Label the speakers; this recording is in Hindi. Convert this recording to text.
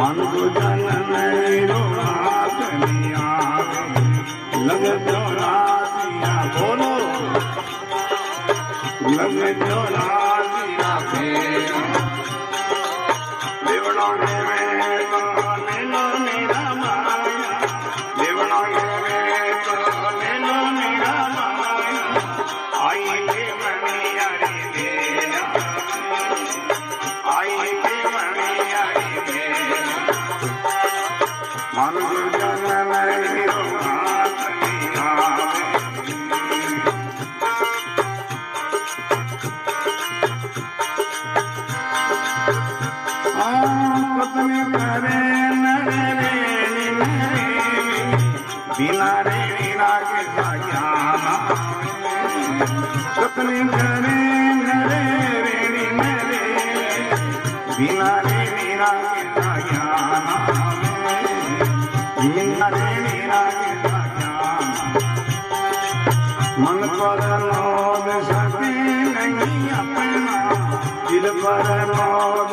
Speaker 1: मन को जन नहीं रोनात नहीं आवे लग जो रातिया बोलो लग जो रातिया फेरा देवड़ा गे तो नीलो नीरा माया देवड़ा गे तो नीलो नीरा माया आई के मनिया रे देया आई के मनिया रे देया मन जन नहीं रोनात नहीं आवे पत्नी करे नरे बिना रे वीरा के जाना पत्नी करे नरे बिना रे वीरा के जाना बिना रे वीरा के जाना मन पर लोभ सके नहीं अपना दिल पर लोभ